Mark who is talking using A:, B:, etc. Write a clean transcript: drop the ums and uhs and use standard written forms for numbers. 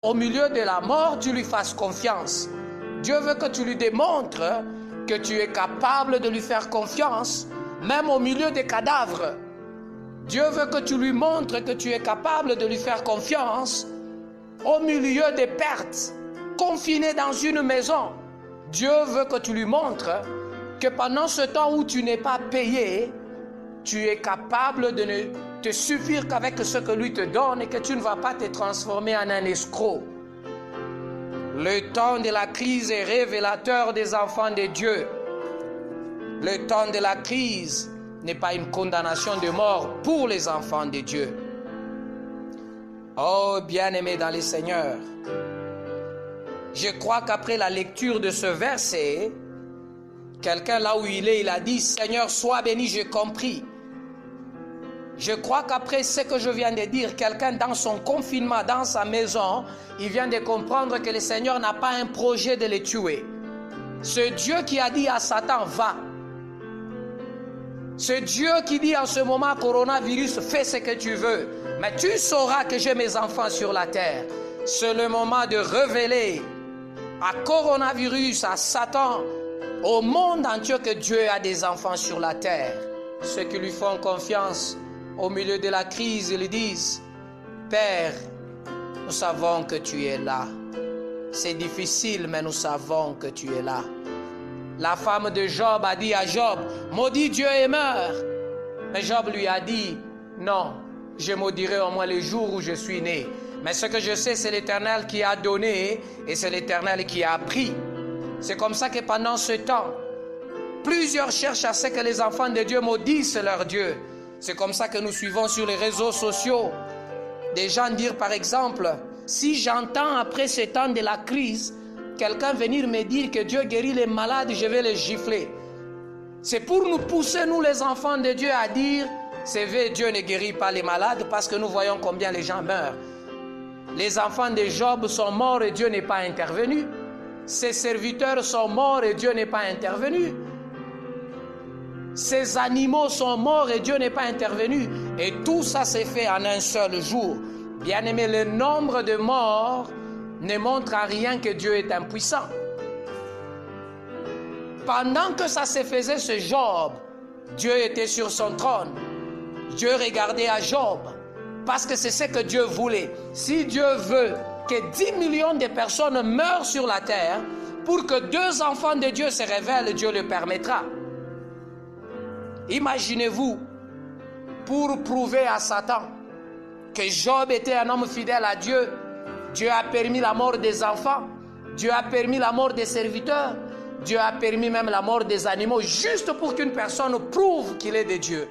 A: au milieu de la mort, tu lui fasses confiance. Dieu veut que tu lui démontres que tu es capable de lui faire confiance, même au milieu des cadavres. Dieu veut que tu lui montres que tu es capable de lui faire confiance au milieu des pertes, confiné dans une maison. Dieu veut que tu lui montres que pendant ce temps où tu n'es pas payé, tu es capable de ne te suffire qu'avec ce que lui te donne et que tu ne vas pas te transformer en un escroc. Le temps de la crise est révélateur des enfants de Dieu. Le temps de la crise n'est pas une condamnation de mort pour les enfants de Dieu. Oh, bien-aimés dans le Seigneur, je crois qu'après la lecture de ce verset, quelqu'un là où il est, il a dit, Seigneur, sois béni, j'ai compris. Je crois qu'après ce que je viens de dire, quelqu'un dans son confinement, dans sa maison, il vient de comprendre que le Seigneur n'a pas un projet de les tuer. Ce Dieu qui a dit à Satan, va. Ce Dieu qui dit en ce moment, coronavirus, fais ce que tu veux. Mais tu sauras que j'ai mes enfants sur la terre. C'est le moment de révéler à coronavirus, à Satan, au monde entier que Dieu a des enfants sur la terre. Ceux qui lui font confiance au milieu de la crise, ils disent, Père, nous savons que tu es là. C'est difficile, mais nous savons que tu es là. La femme de Job a dit à Job, maudis Dieu et meurs. Mais Job lui a dit, non, je maudirai au moins le jour où je suis né. Mais ce que je sais, c'est l'Éternel qui a donné et c'est l'Éternel qui a pris. C'est comme ça que pendant ce temps, plusieurs cherchent à ce que les enfants de Dieu maudissent leur Dieu. C'est comme ça que nous suivons sur les réseaux sociaux des gens dire par exemple, si j'entends après ce temps de la crise, quelqu'un venir me dire que Dieu guérit les malades, je vais les gifler. C'est pour nous pousser, nous les enfants de Dieu, à dire, c'est vrai, Dieu ne guérit pas les malades parce que nous voyons combien les gens meurent. Les enfants de Job sont morts et Dieu n'est pas intervenu. Ses serviteurs sont morts et Dieu n'est pas intervenu. Ces animaux sont morts et Dieu n'est pas intervenu. Et tout ça s'est fait en un seul jour. Bien-aimé, le nombre de morts ne montre en rien que Dieu est impuissant. Pendant que ça se faisait, ce Job, Dieu était sur son trône. Dieu regardait à Job parce que c'est ce que Dieu voulait. Si Dieu veut que 10 millions de personnes meurent sur la terre, pour que 2 enfants de Dieu se révèlent, Dieu le permettra. Imaginez-vous, pour prouver à Satan que Job était un homme fidèle à Dieu, Dieu a permis la mort des enfants, Dieu a permis la mort des serviteurs, Dieu a permis même la mort des animaux, juste pour qu'une personne prouve qu'il est de Dieu.